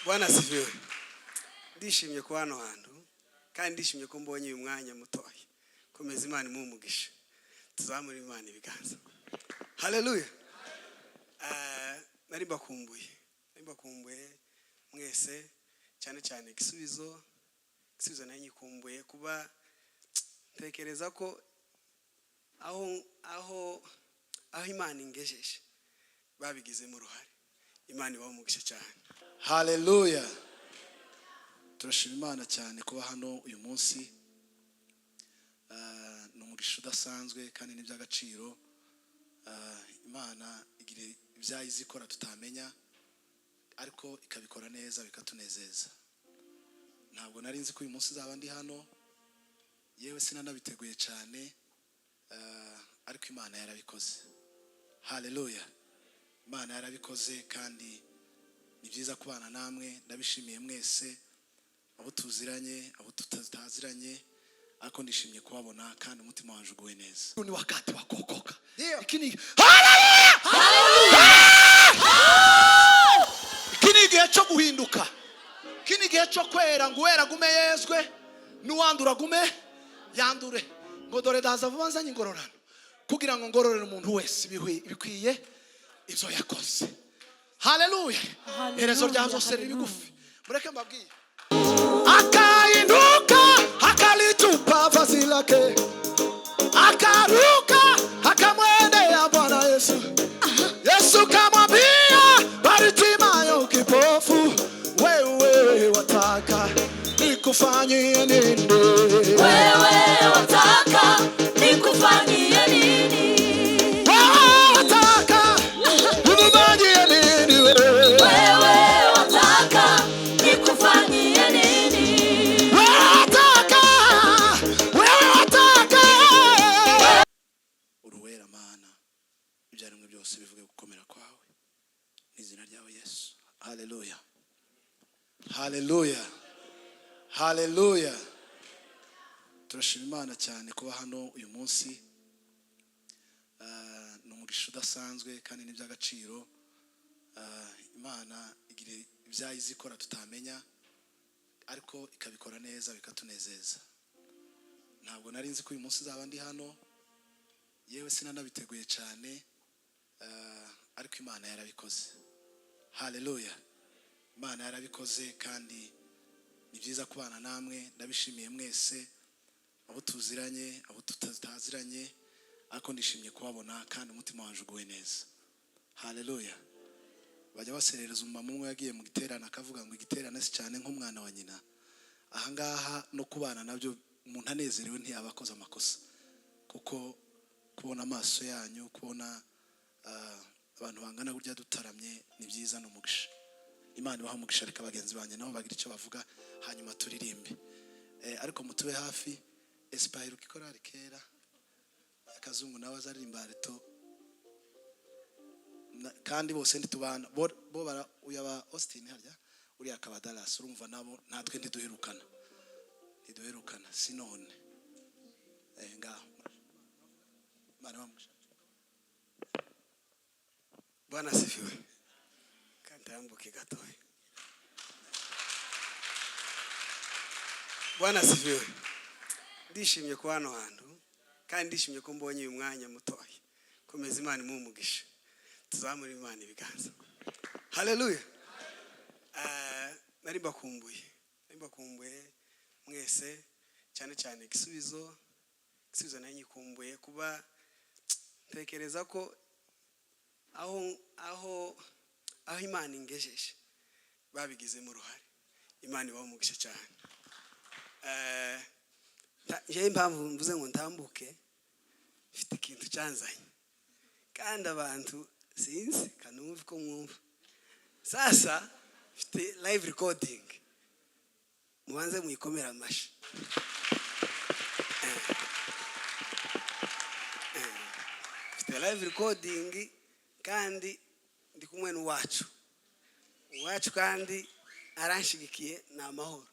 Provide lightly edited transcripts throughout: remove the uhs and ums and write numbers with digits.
Bwana asifiwe. Ndishimye kuba hano hantu kandi ndishimye ko mbonye uyu mwanya mutoya. Komeza Imana imumugisha. Tuzamura Imana ibiganza. Haleluya. Nari bakumbuye mwese cyane cyane igisubizo nanyikumbuye kuba tekereza ko aho Imana ingejeje babigizemo uruhare. Imana ibumugisha cyane. Haleluya. Turashima Imana cyane kuba hano uyu munsi. N'umugisha udasanzwe kandi n'iby'agaciro. Imana igira ibyayizi ikora tutamenya ariko ikabikora neza bikatunezeza. Ntabwo nari nzi ko uyu munsi zaba ndi hano, yewe sinanabiteguye cyane, ariko Imana yarabikoze. Haleluya. Imana yarabikoze kandi ni byiza kubana namwe. Ndabishimiye mwese, abo tuziranye, abo tutaziranye, ariko ndishimye kubabona kandi umutima wanje uguwe neza. Ni wakati wa kuokoka. Ikini Haleluya! Ikini gihe cyo guhinduka. Ikini gihe cyo kwera, nguwera gume yezwe, nuwandura gume yandure. Ngo dore daza vuba nzanye ingororano kugira ngo ngororere umuntu wese ibikwiye ibyo yakoze. Haleluya. Herezo rya zose ribigufi. Mureke mbabwiye. Akainuka akalitupa vazi lake, akaruka akamwendea Bwana Yesu. Yesu kamwambia Bartimayo kipofu, wewe wataka nikufanyie nini? Wewe wataka nikufanyie nini? Wewe wataka nikufanyie nini? Wewe wataka nikufanyie nini? Wewe wataka uruwera Mana, ibyaremwe byose bivuge gukomera kwawe n'izina ryawe Yesu. Haleluya. Haleluya. Haleluya. Turashima Imana cyane kuba hano uyu munsi. N'umugisha udasanzwe kandi n'iby'agaciro. Imana igira ibyayizi ikora tutamenya ariko ikabikora neza bikatunezeza. Ntabwo nari nzi ko uyu munsi zaba ndi hano, yewe sinanabiteguye cyane, ariko Imana yarabikoze. Haleluya. Imana yarabikoze kandi ni byiza kubana namwe. Ndabishimiye mwese, abo tuziranye, abo tutaziranye, ariko ndishimye kubabona kandi umutima wanje uguwe neza. Haleluya. Bajya baserereza umumama umwe yagiye mu giterane akavuga ngo igiterane si cyane nk'umwana wa nyina. Ahangaha no kubana nabyo umuntu anezerewe ntiyabakoze amakosa, kuko kubona amaso yanyu, kubona abantu bangana gurya dutaramye ni byiza n'umugisha. Imana ibaha umugisha. Reka bagenzi banjye nabo bagira icyo bavuga hanyuma turirimbe. Ariko mutube hafi. Espire ukikorari kera akazungu nawe azaririmba reto kandi bose ntitubana bo bara uyaba Austin harya uri akaba Dallas, urumva nabo natwe ntiduherukana sinone ngaho Imana bamugisha. Bwana asifiwe. Kandi yambuke gatoya. Bwana asifiwe. Ndishimye kuba hano hantu kandi ndishimye ko mbonye uyu mwanya mutoya. Komeza Imana imumugisha. Tuzamura Imana ibiganza. Haleluya. Nari bakumbuye mwese cyane cyane igisubizo nanyikumbuye kuba tekereza ko aho Imana ingejeje babigizemo uruhare. Imana ibumugisha cyane. Je impamvu mvuze ngo ntambuke, mfite ikintu cyanzanye kandi abantu sinzi kanumva ko mwumva. Sasa mfite live recording, mubanze muyikomera amashi. Mfite live recording kandi ndi kumwe n'uwacu kandi aranshigikiye na amahoro.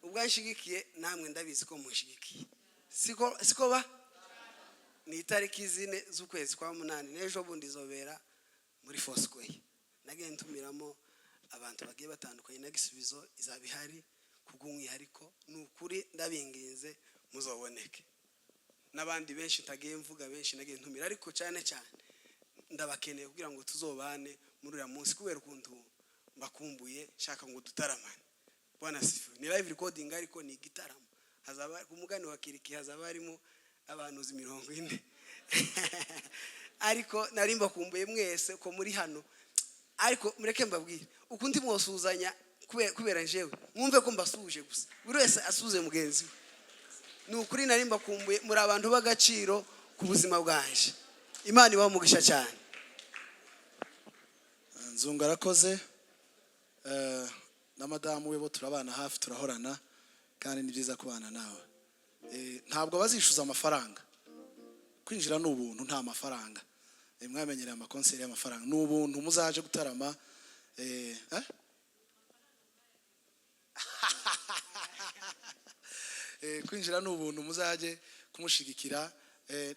Ubwo anshigikiye namwe ndabizi ko mushigikiye. Siko ba ni itariki 4 z'ukwezi kwa 8 n'ejo bundi zobera muri Foursquare. Nagiye ntumiramo abantu bagiye batandukanye na Gisubizo izaba ihari kubw'umwihariko. Ni ukuri ndabinginze muzoboneke, n'abandi benshi ntagiye mvuga, benshi nagiye ntumira, ariko cyane cyane ndabakeneye kugira ngo tuzobane muri uriya munsi, kubera ukuntu mbakumbuye, nshaka ngo dutaramane. Bwana sifiwe. Ni live recording ariko ni igitaramo, hazaba ku mugani wa Kiriki, hazaba harimo abantu 40 ariko nari mbakumbuye mwese ko muri hano. Ariko mureke mbabwire ukundi mwosuzanya kubera njewe mwumve ko mbasuje gusa, buri wese asuze mugenzi we. Ni ukuri nari mbakumbuye, muri abantu b'agaciro ku buzima bwanje. Imana ibamugisha cyane. Nzunga arakoze, na madamu we bo turabana hafi, turahorana kandi ni byiza kubana nawe. Ntabwo bazishuza amafaranga, kwinjira n'ubuntu, nta mafaranga. Mwamenyereye amakonseri y'amafaranga, n'ubuntu muzaje gutarama. Kwinjira n'ubuntu, muzaje kumushigikira.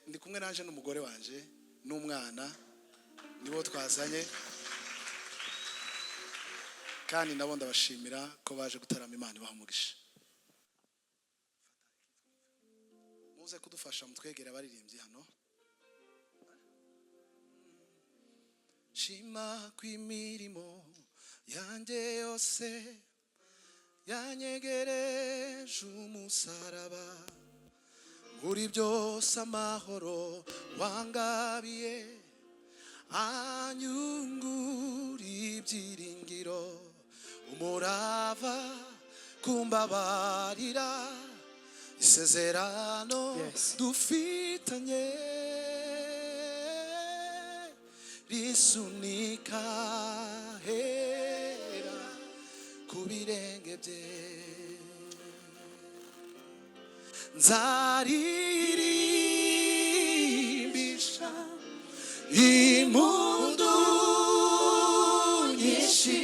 Ndi kumwe nanje n'umugore wanje n'umwana, nibo twazanye kandi nabo ndabashimira ko baje gutarama. Imana ibamugisha. Muze kudufasha mutwegera abaririmbyi hano. Shima kw'imirimo yanjye yose yanyegereje umusaraba, muri byose amahoro wangabiye anyungura ibyiringiro, umurava kumbabarira, isezerano dufitanye risunika hera ku birenge bye. Nzaririmbisha impundu nyinshi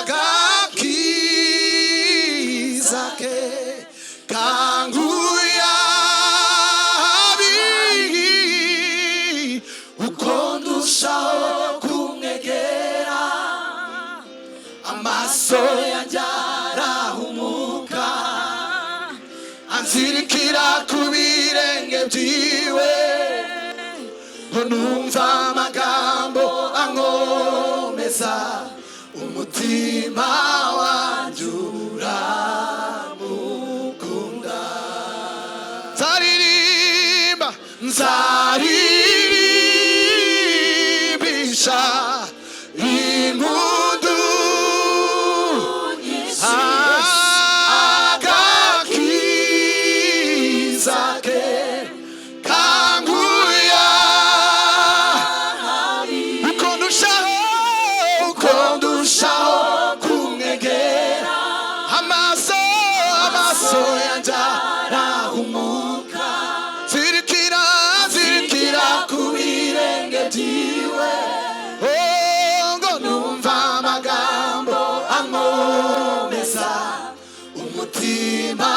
agakiza ke kanguya abiri, uko ndushaho kumwegera amaso yanjye arahumuka, anzirikira ku birenge byiwe, numva amagambo ankomeza, umutima wanjye uramukunda. Nzaririmbisha impundu agakiza ke kanguya, uko ndushaho kumwegera amaso yanjye arahumuka, zirikira ku birenge byiwe, ngo numva amagambo ankomeza, umutima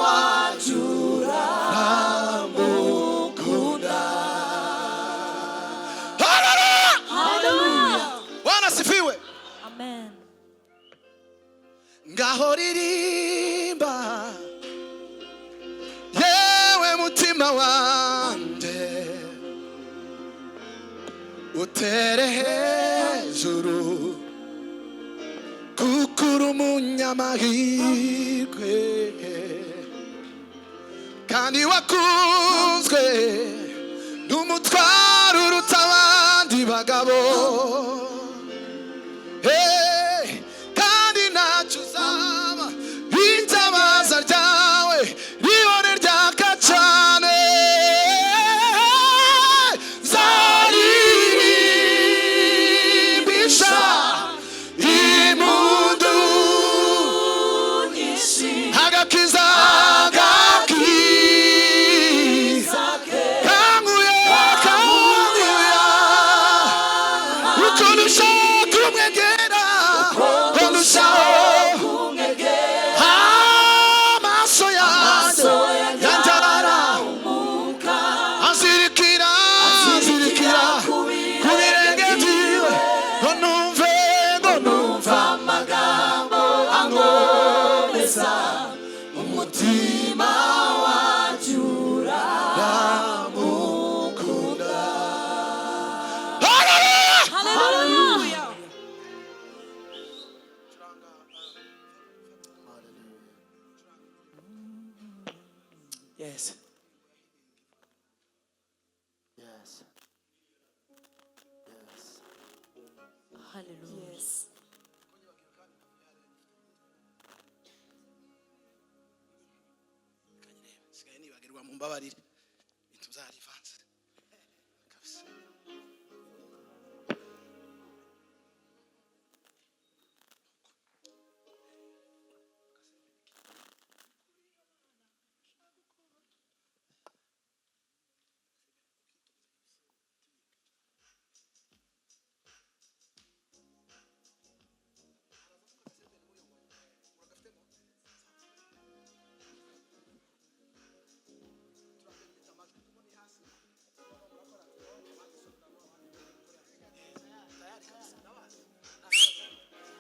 wacu uramukunda. Haleluya! Bwana sifiwe. Amen. Ngaho ririmba yewe mutima wanjye, utere hejuru kuko uri umunyamahirwe kandi wakunzwe n'umutwaro uruta abandi bagabo. Kandi ntacyo uzaba, itabaza ryawe rihore ryaka cyane. Nzaririmbisha impundu nyinshi agakiza kanguya uko ndushaho Yes. Yes. Yes. Hallelujah. Yes. Sigaye nibagirwa mu mbabarire. Ibintu byarivanze. Kabisa.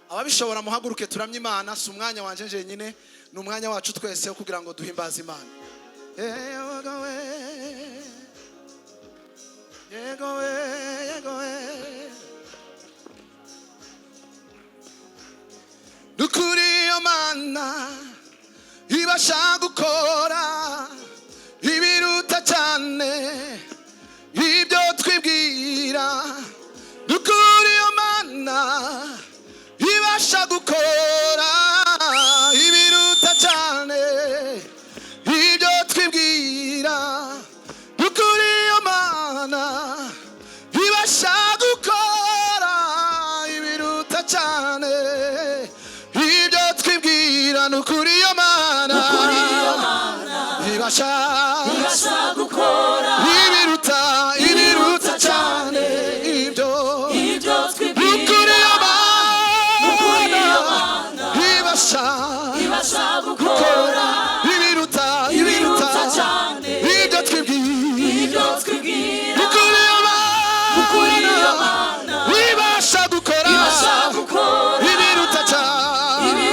Ababishobora muhaguruke turamye Imana, si umwanya wanje njenyine, ni umwanya wacu twese wo kugira ngo duhimbaze Imana. Yego we, yego we, yego we. Nukuri yo Mana ibasha gukora ibiruta cyane ibyo twibwira. Nukuri yo Mana ibasha gukora ibiruta cyane ibyo twibwira. Nukuri yo Mana ibasha gukora ibiruta cyane ibyo twibwira. Nukuri yo Mana ibasha gukora ibiruta cyane ibyo twibwira. Nukuri yo Mana ibasha gukora ibiruta cyane ibyo twibwira. Nukuri yo Mana ibasha gukora ibiruta cyane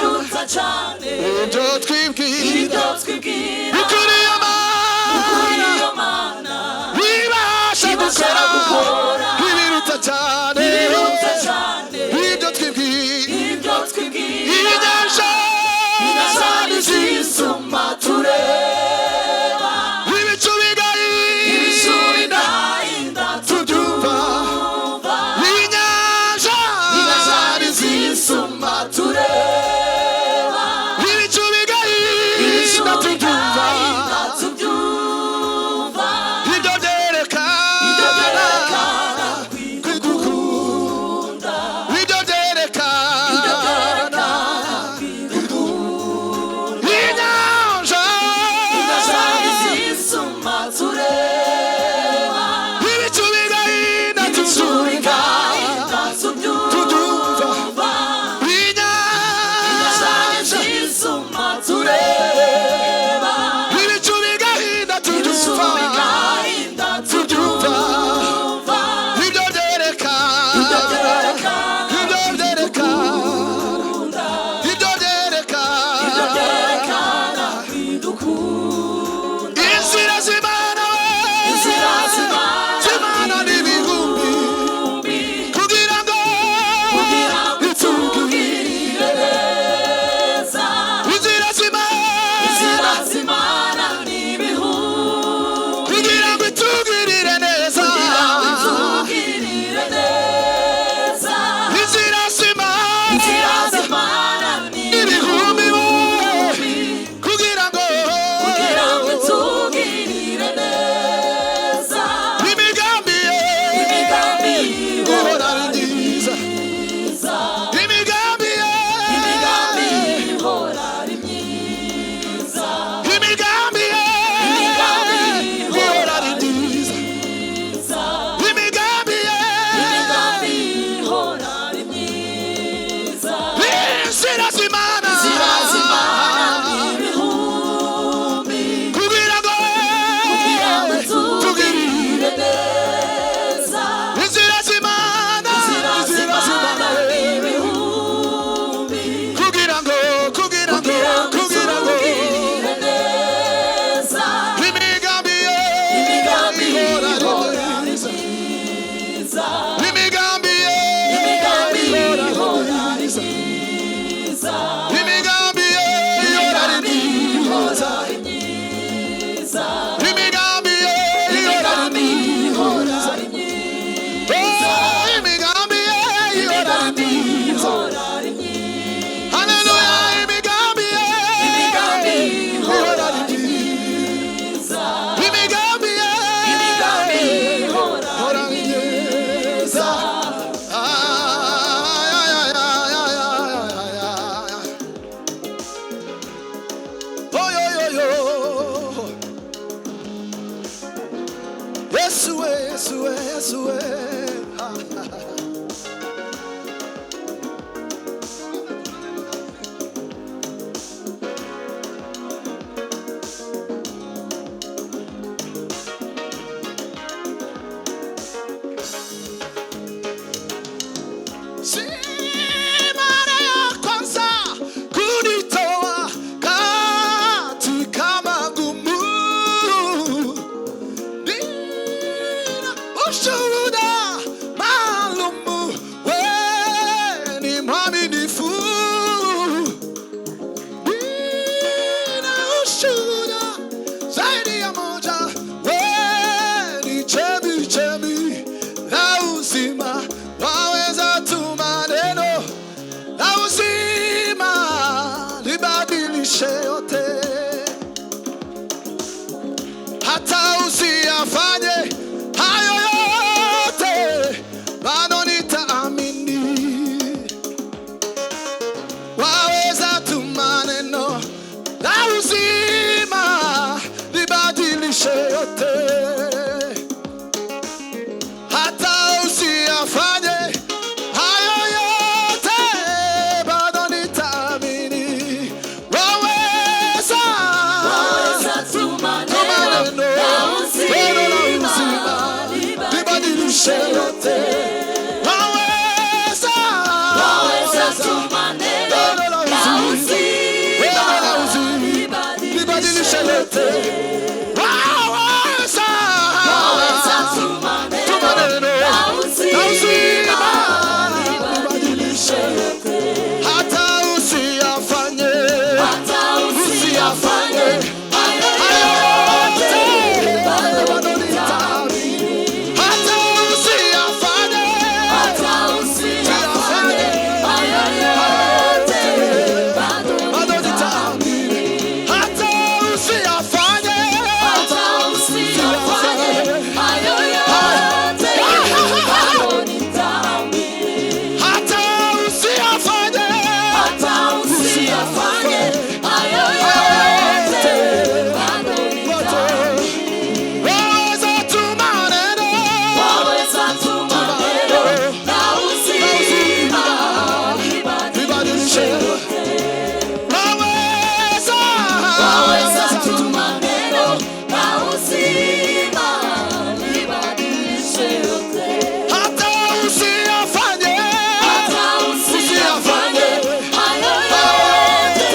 ibyo twibwira. Nukuri yo Mana mwaminifu, nina ushuhuda zaidi ya moja. Wewe ni chemchemi la uzima, waweza tuma neno la uzima libadilishe yote, hata usiyafanye hayo yote, bado nitaamini. Waweza tuma neno la uzima libadilishe yote, hata usiyafanye hayo yote, bado nitaamini. Waweza tuma neno la uzima libadilishe yote. Waweza tuma neno la uzima libadilishe yote. Waweza tuma neno la uzima libadilishe yote. hata usiyafanye hayo yote, bado nitaamini. hata usiyafanye Hata usiyafanye hayo yote, bado nitaamini. hata usiyafanye Hata usiyafanye hayo yote, bado nitaamini. hata usiyafanye Hata usiyafanye hayo yote, bado nitaamini. waweza tuma neno Waweza tuma neno la uzima libadilishe yote. Waweza tuma neno la uzima libadilishe yote. hata usiyafanye Hata usiyafanye hayo yote,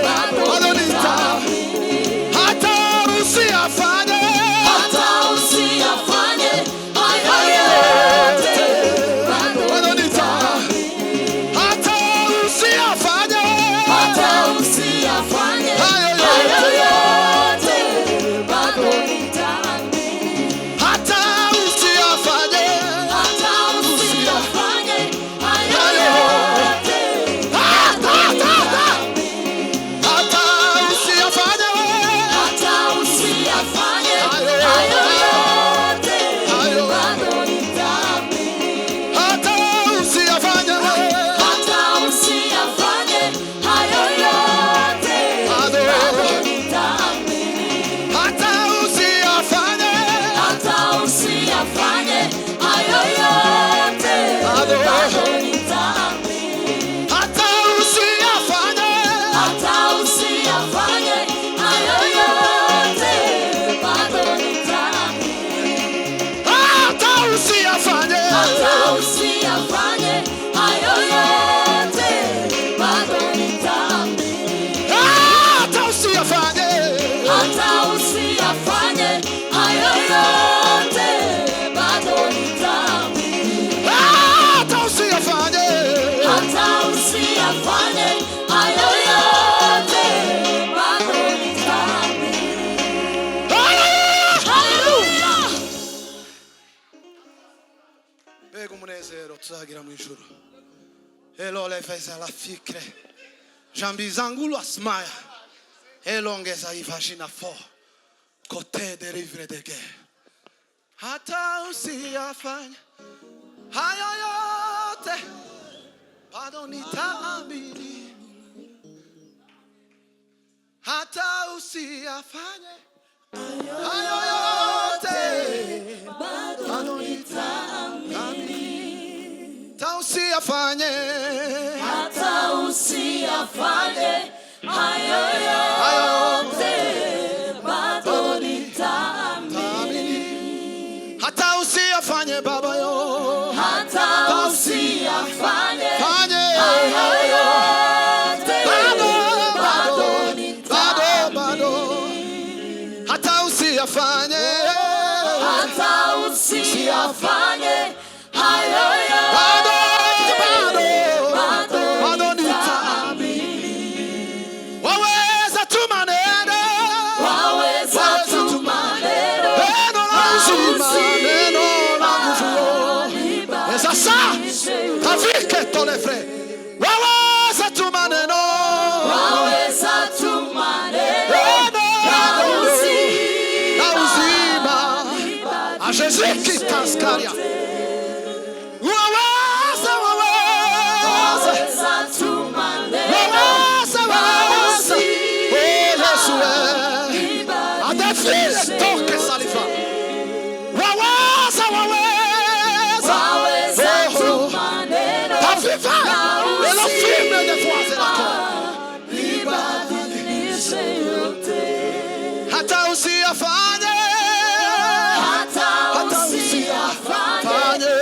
bado nitaamini. hata usiyafanye Hata usiyafanye hayo yote, bado nitaamini. hata usiyafanye Hata usiyafanye hayo yote, bado nitaamini. hata usiyafanye Hata usiyafanye hayo yote, bado nitaamini. hata usiyafanye Hata usiyafanye hayo yote, bado nitaamini. hata usiyafanye Hata usiyafanye hayo yote, bado nitaamini. hata usiyafanye Hata usiyafanye hayo yote, bado nitaamini. hata usiyafanye Hata usiyafanye hayo yote, bado nitaamini. hata usiyafanye Hata usiyafanye hayo yote, bado nitaamini. hata usiyafanye Hata usiyafanye hayo yote, bado nitaamini. hata usiyafanye Hata usiyafanye hayo yote, bado nitaamini. Haleluya! mbega umunezero tuzagira mu ijuru. Elo lefeza la fikre jambi zangu lwasmaya elongeza ifashina fo kote de livre de guerre. Hata usiyafanye hayo yote, bado nitaamini. Hata usiyafanye hayo yote, bado nitaamini. Hata usiyafanye Hata usiyafanye hayo yote, bado nitaamini. hata usiyafanye baba yo Hata usiyafanye fanye hayo yote, bado bado bado hata usiyafanye hata usiyafanye hayo yote, bado bado afirme de fois zako. Ibadilishe yote. Hata usiyafanye. Hata usiyafanye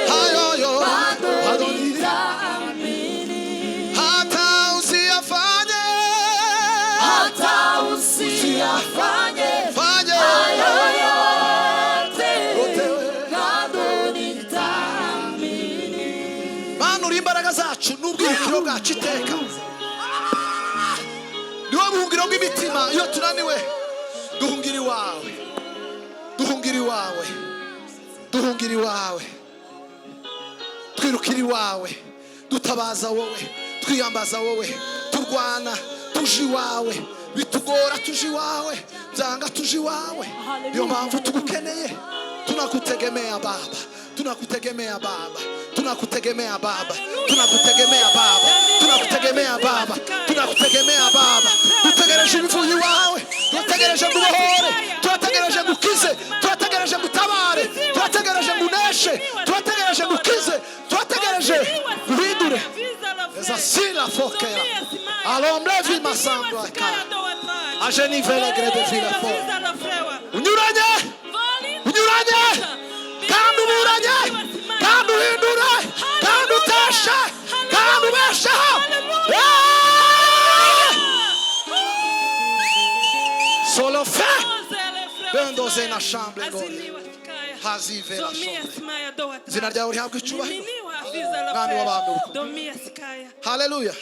hayo yote, bado nitaamini. Hata usiyafanye. Hata usiyafanye Fanye. hayo yote, bado nitaamini. Mana uri imbaraga zacu n'ubwirukiro bwacu iteka. Niwe buhungiro bw'imitima iyo tunaniwe. Duhungira iwawe. Duhungira iwawe. Duhungira iwawe. Twirukira iwawe. Dutabaza wowe. Twiyambaza wowe. Turwana tuje iwawe. Bitugora tuje iwawe. Byanga tuje iwawe. Niyo mpamvu tugukeneye. Tunakutegemea Baba. Tunakutegemea Baba. Tunakutegemea Baba. Tunakutegemea Baba. Tunakutegemea Baba. Tunakutegemea Baba. Dutegereje ibivuye iwawe. Dutegereje ngubohore. Turategereje ngukize. Turategereje ngutabare. Turategereje nguneshe. Turategereje ngukize. Turategereje guhindure. Eza sila fokera. Alombre vi masambo akara. Ajeni vele grebe vile fo. Unyuranye. Unyuranye. Kandi uburanye. Kandi uhindure. Kandi uteshe. Kandi ubesheho. Solo fe. Bendo ze na chambre gore. Hazive la chambre. Zina ryawe rihabwe icyubahiro. Mwami w'abami. Haleluya.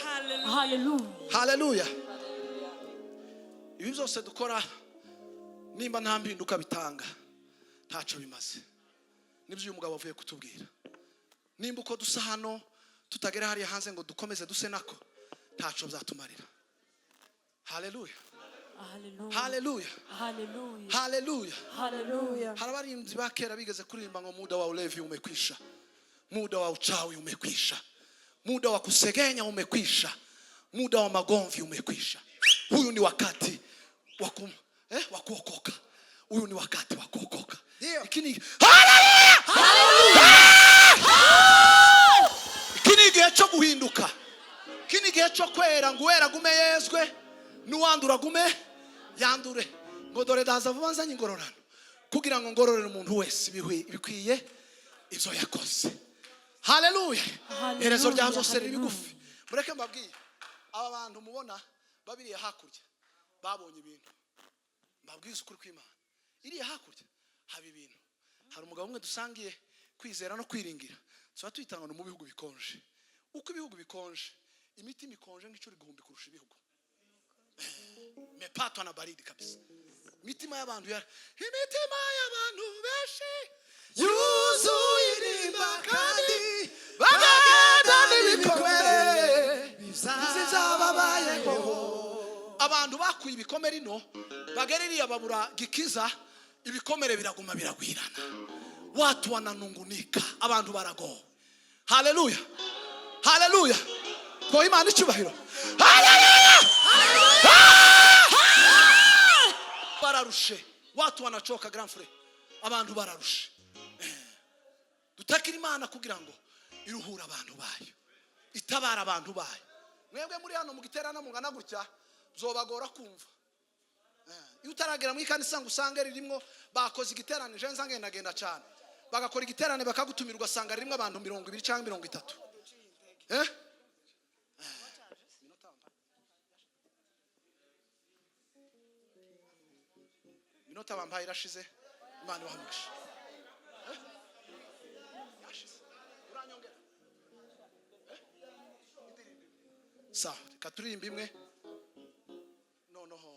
Haleluya. Ibi byose dukora nimba nta mpinduka bitanga ntacyo bimaze. Nibyo uyu mugabo avuye kutubwira. Nimba uko dusa hano tutagera hariya hanze ngo dukomeze duse nako ntacyo byatumarira. Haleluya. Haleluya. Haleluya. Haleluya. Hari abarinzi ba kera bigeze kuririmba ngo muda wa ulevi umekwisha. Muda wa uchawi umekwisha. Muda wa kusegenya umekwisha. Muda wa magomvi umekwisha. Huyu ni wakati wa kuokoka. Huyu ni wakati wa kuokoka. Lakini haleluya! Kini gihe cyo guhinduka. Kini gihe cyo kwera nguwera gume yezwe nuwandura gume yandure. Ngo dore daza vuba nzanye ingororano kugira ngo ngororere umuntu wese bikwiye ibyo yakoze. Haleluya. Herezo rya byose bigufi. Mureke mbabwiye aba bantu mubona babiriye hakurya babonye ibintu. Mbabwiza ukuri kw'Imana. Iriye hakurya haba ibintu. Hari umugabo umwe dusangiye kwizera no kwiringira. Tuba tuyitangana mu bihugu bikonje. Uko ibihugu bikonje, imitima ikonje nk'icyo igihumbi kurusha ibihugu. Mepatwa na baridi kabisa. Imitima y'abantu benshi yuzuye irimba kandi bagenda n'ibikomere bizababayeho. Abantu bakuye ibikomere ino bagereriye babura gikiza ibikomere biraguma biragwirana. Watu wananungunika abantu barago. Haleluya. Haleluya. Kwa Imana icyubahiro. Haleluya. Bararushe. Watu wanachoka grand frère. Abantu bararushe. Dutakira Imana kugira ngo iruhura abantu bayo. Itabara abantu bayo. Mwebwe muri hano mugiterana mungana gutya zobagora kumva. Iyo utaragera mu ikanisa ngo usange ririmo bakoze igiterane je nsange ndagenda cyane. Bagakora igiterane bakagutumira ugasanga ririmo abantu 20 cyangwa 30. Minota bambaye irashize Imana ibahamugisha. Uranyongera. Sawa, katurimba imwe. Noneho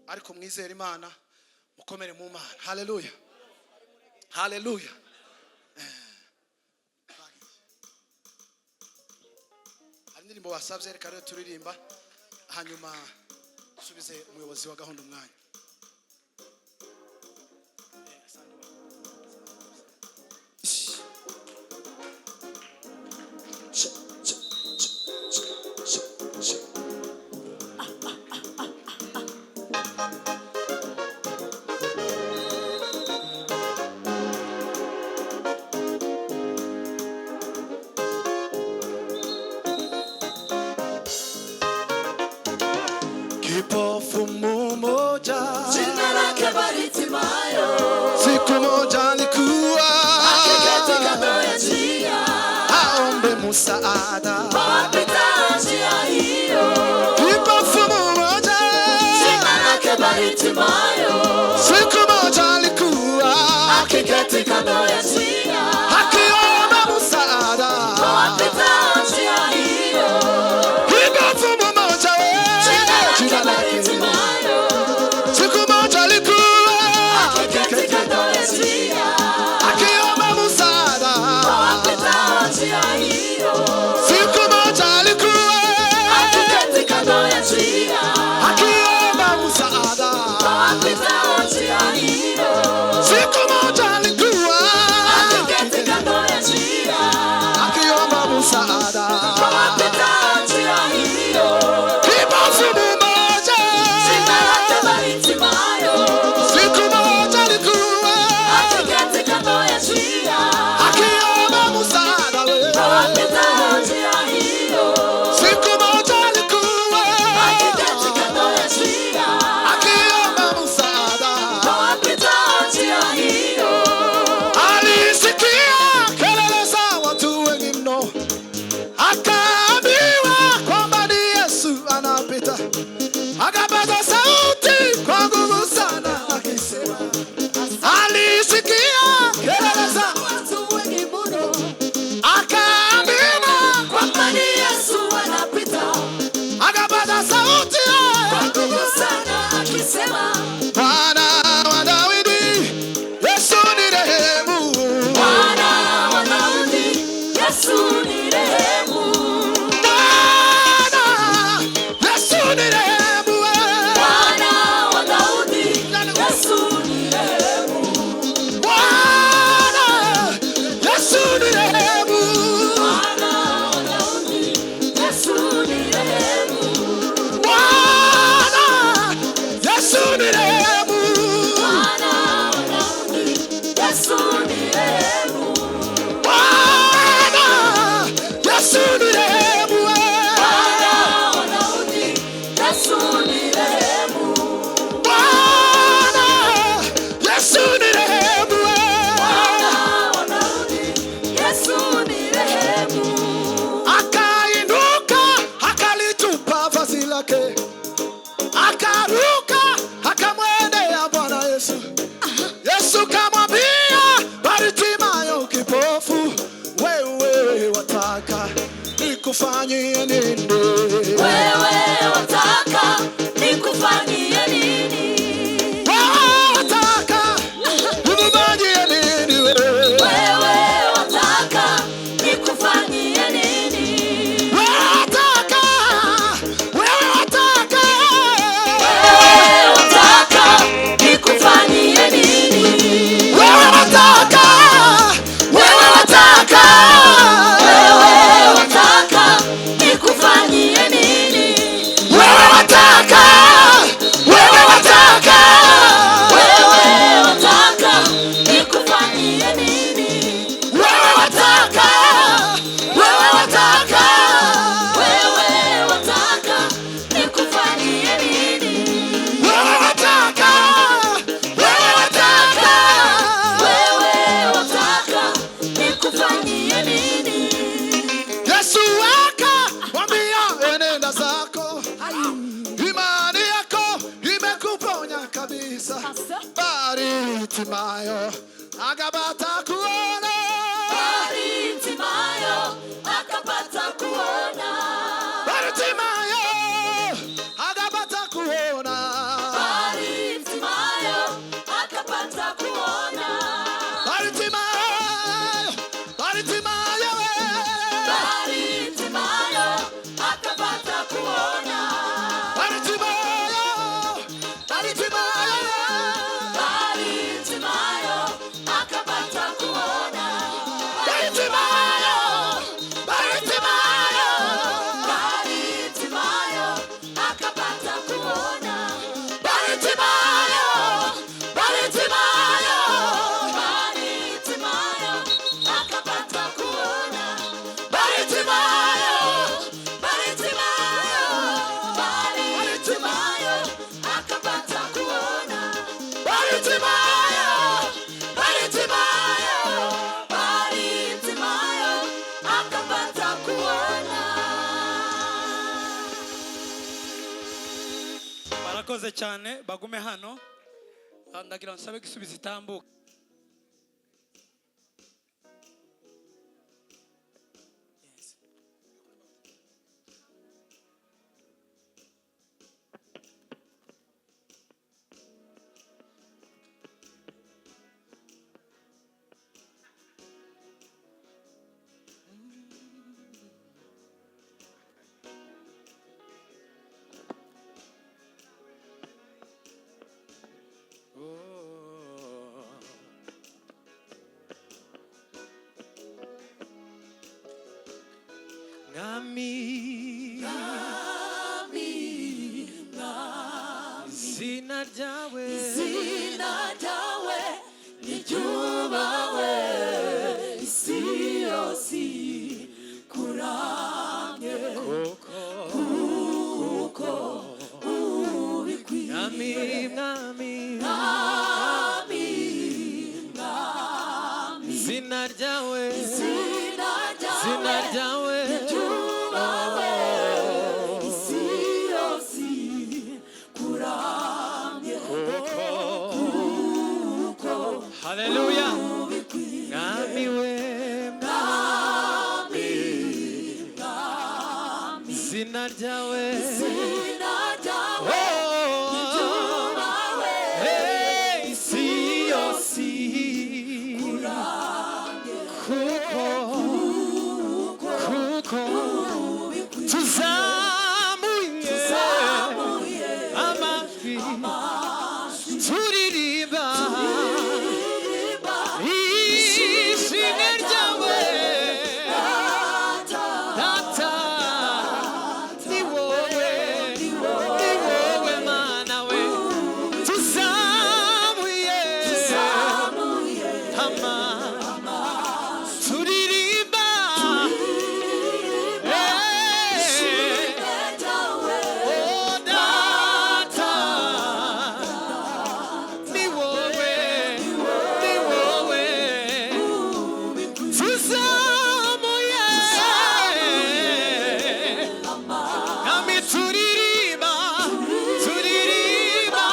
ariko mwizere Imana mukomere mu Mana. Haleluya. Haleluya. Hari indirimbo wasabye reka rero turirimba hanyuma subize umuyobozi wa gahunda umwanya. msaada. wapita njia hiyo, Kipofu mmoja jina lake Bartimayo, siku moja alikuwa akiketi kando ya njia, akiomba msaada. wapita njia hiyo, Kipofu mmoja jina lake jina lake Bartimayo, siku moja alikuwa akiketi kando ya njia, akiomba msaada. wapita njia hiyo, Siku moja alikuwa akiketi kando ya njia, akiomba msaada. wapita njia hiyo, Siku moja alikuwa akiketi kando ya njia, akiomba msaada. wapita njia hiyo, Kipofu mmoja jina lake Bartimayo, siku moja alikuwa akiketi kando ya njia, akiomba msaada. wapita njia hiyo, Siku moja alikuwa akiketi kando ya njia, akiomba msaada. wapita njia hiyo, Alisikia kelele za watu wengi mno, akaambiwa kwamba ni Yesu anapita. Akapaza sauti kwa nguvu sana akisema, alisikia kelele za watu wengi mno, akaambiwa kwamba ni Yesu anapita, akapaza sauti kwa nguvu sana akisema, Bwana wa Daudi, Yesu ni rehemu. Bwana wa Daudi, Yesu ni rehemu, Bwana, Yesu ni rehemu. Bwana wa Daudi, Yesu ni rehemu, Bwana, Yesu ni rehemu. Bwana wa Daudi, Yesu ni rehemu, Bwana, Yesu ni rehemu. Bwana wa Daudi, Yesu ni rehemu, Bwana, Yesu ni rehemu. Bwana wa Daudi, Yesu ni rehemu, Bwana, Yesu ni rehemu. Bwana wa Daudi, Yesu ni rehemu, Akainuka akalitupa vazi lake, akaruka akamwendea Bwana Yesu. Yesu kamwambia Bartimayo kipofu, wewe wataka nikufanyie nini? wewe wataka nikufanyie nini? Wewe wataka nikufanyie nini? Wewe wataka nikufanyie nini? Wewe wataka, wewe wataka, Wewe wataka nikufanyie nini? wewe wataka, wewe wataka, Wewe wataka nikufanyie nini? wewe wataka, wewe wataka, Wewe wataka nikufanyie nini? wewe wataka, wewe wataka, Wewe wataka nikufanyie nini? wewe wataka, wewe wataka. Wewe wataka nikufanyie nini? Yesu akamwambia enenda zako, imani yako imekuponya kabisa. Bartimayo akapata kuona, Bartimayo akapata kuona. Bartimayo akapata kuona, Bartimayo akapata kuona. Bartimayo, Bartimayo, Bartimayo akapata kuona. Bartimayo, Bartimayo, Bartimayo akapata kuona. barakoze cyane bagume hano. Ndagira nsabe gisubiza itambuka. Izina ryawe niryubahwe isi yose kuramye kuko ubikwiye mwami izina ryawe niryubahwe isi yose kuramye kuko Hallelujah. mwami we izina ryawe niryubahwe isi yose kuko tuzamuye amajwi turirimba ishimwe ryawe data ni wowe mana we tuzamuye turirimba turirimba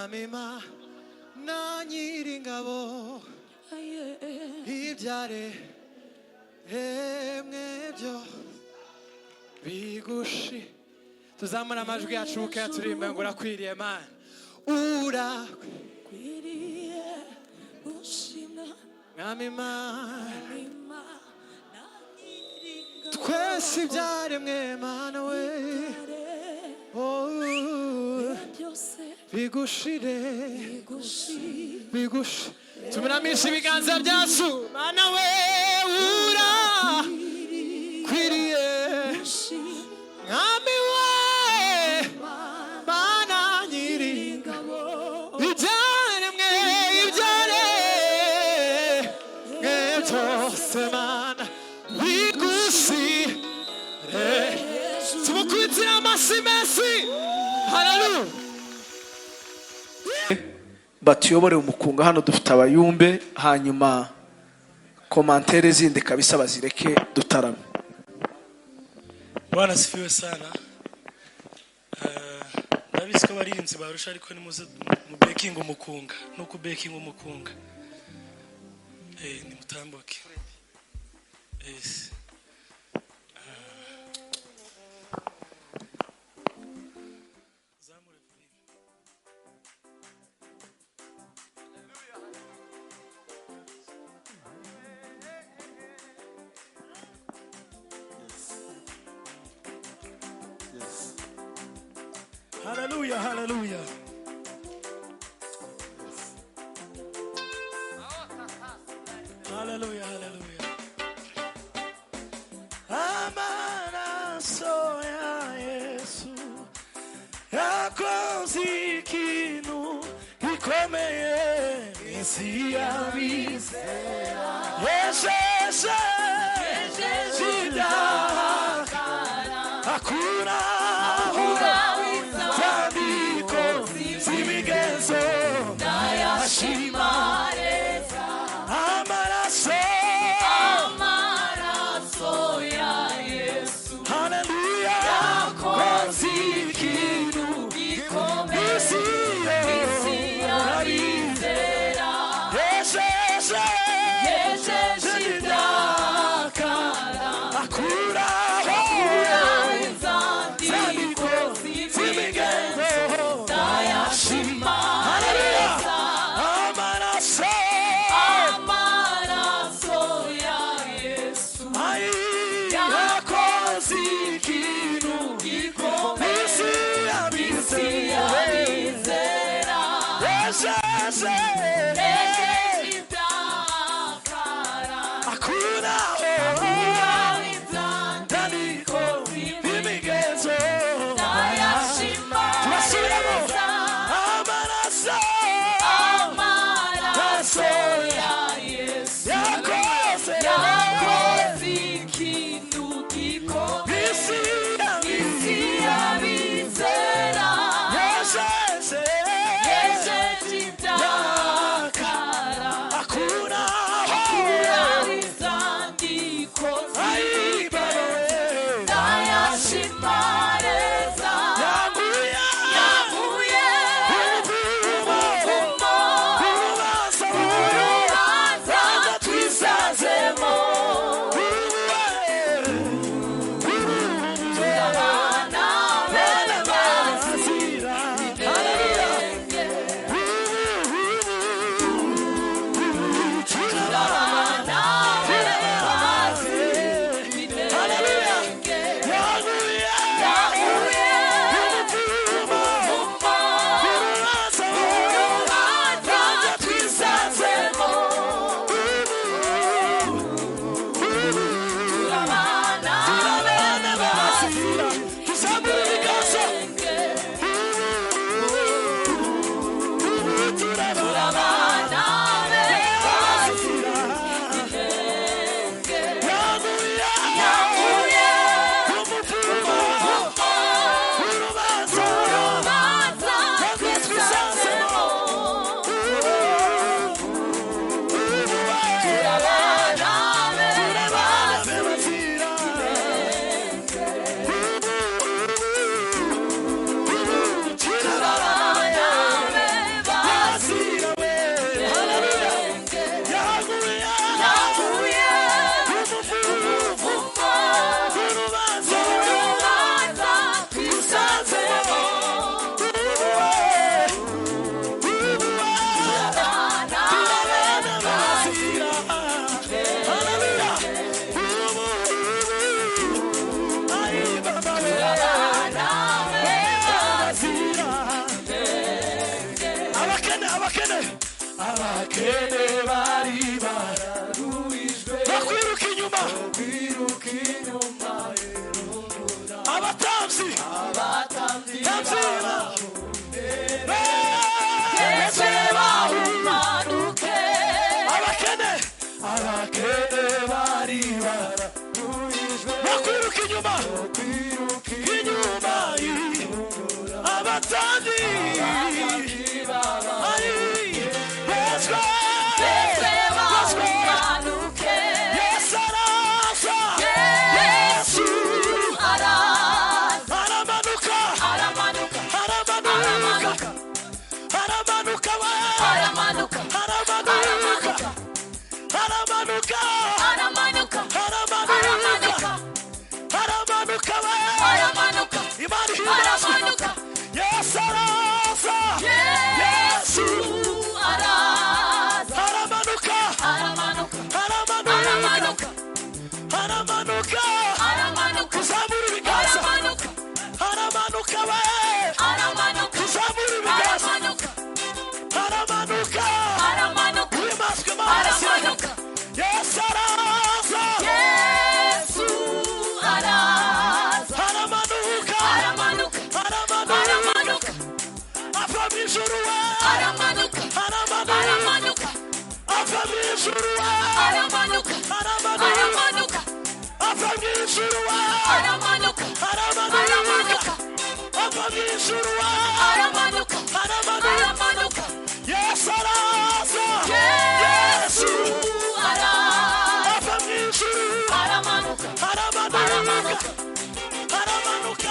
mwami mana nyiringabo ibyaremwe byo bigushi. Tuzamura amajwi yacu uke turirimba ngo urakwiriye mana, urakwiriye gushimwa mwami mana, twese ibyaremwe mana we bigushire bigushi. Tumiramisha ibiganza byacu mana we, urakwiriye mwami we mana nyiringabo ibyaremwe byose mana bigushire. Tumukwitira amasi mesi. Haleluya. batuyobore umukunga. Hano dufite abayumbe, hanyuma komantere zindi kabisa bazireke dutarame. Bwana sifiwe sana. Ndabizi ko abaririmbyi barusha, ariko ni muze mu baking umukunga no ku baking umukunga. Ni mutambuke. Yes. Hallelujah, hallelujah. Hallelujah, hallelujah. Amaraso ya Yesu yakoze ikintu gikomeye isi yabizera. Yesu hakuna abakene bari bararuhijwe bakwiruka inyuma abatambyi Yesu bahumanuke abakene bari bararuhijwe bakwiruka inyuma abatambyi Yesu bahumanuke Yesu araza Yesu araza aramanuka aramanuka aramanuka aramanuka aramanuka aramanuka aramanuka aramanuka aramanuka aramanuka imana ihimbaza Yesu araza Yesu araza aramanuka aramanuka aramanuka aramanuka aramanuka aramanuka uzamura ibiganza aramanuka aramanuka aramanuka uzamura ibiganza aramanuka aramanuka aramanuka wimazwe amazi aramanuka Yesu araza Yesu araza aramanuka aramanuka aramanuka ava mu ijuru aramanuka aramanuka ava mu ijuru aramanuka aramanuka ava mu ijuru aramanuka aramanuka ava mu ijuru aramanuka aramanuka Yesu araza Yesu araza ava mu ijuru aramanuka aramanuka aramanuka aramanuka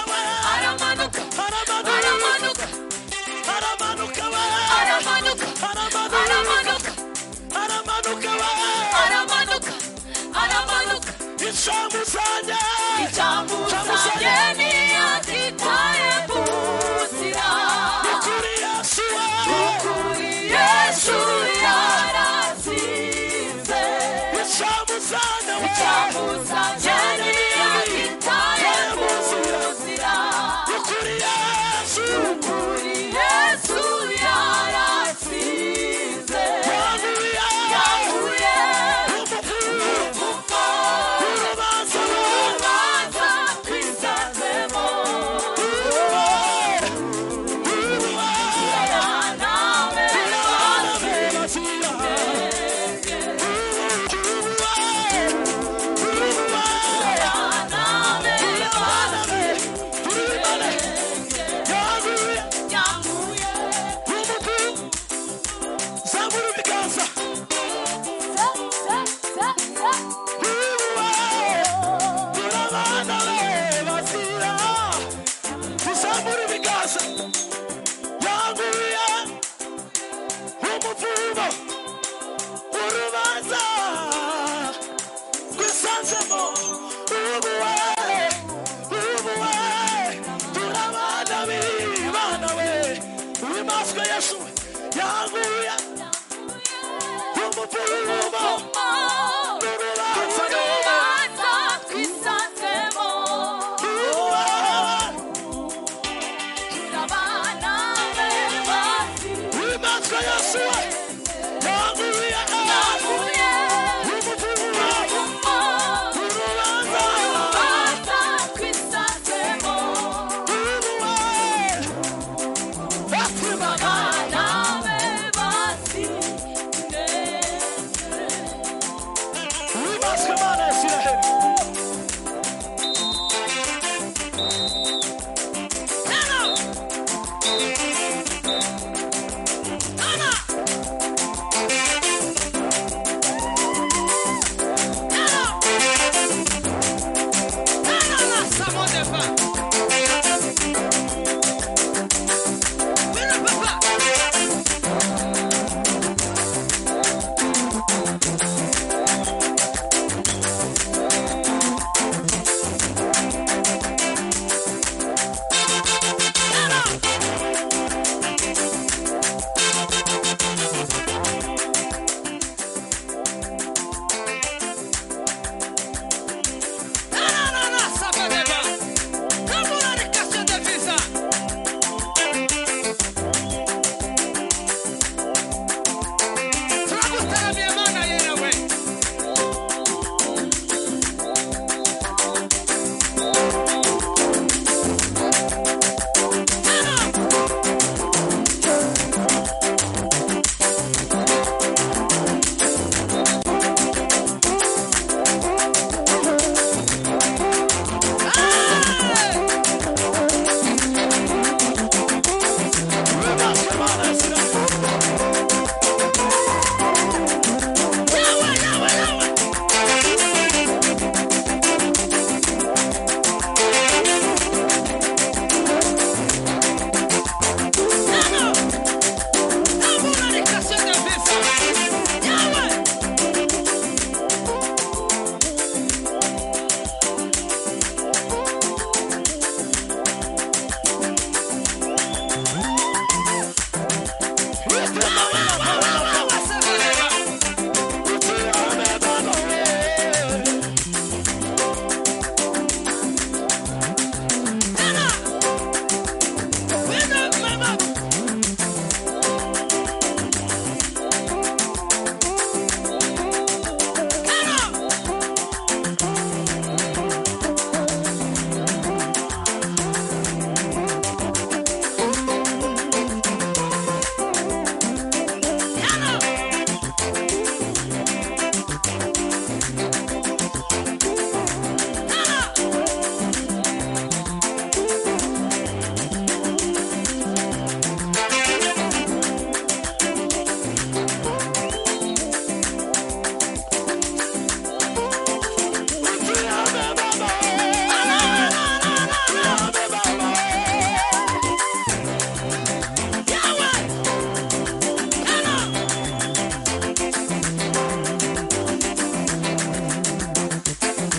aramanuka aramanuka aramanuka aramanuka aramanuka aramanuka aramanuka aramanuka aramanuka ijambo zanjye icyamuzanye ntiyagitaye mu nzira kuri Yesu kuri Yesu yaratsinze ijambo zanjye icyamuzanye ntiyagitaye mu nzira kuri Yesu kuri Yesu yaratsinze yaguye yahuye umuvumo urubanza urubanza twisanzemo nawe yahuye zamura ibiganza turabana bazira tuzamura ibiganza yaguye umuvumo urubanza twisanzemo ubuwe turabana b'Imana we wimazwe Yesu yaguye umuvumo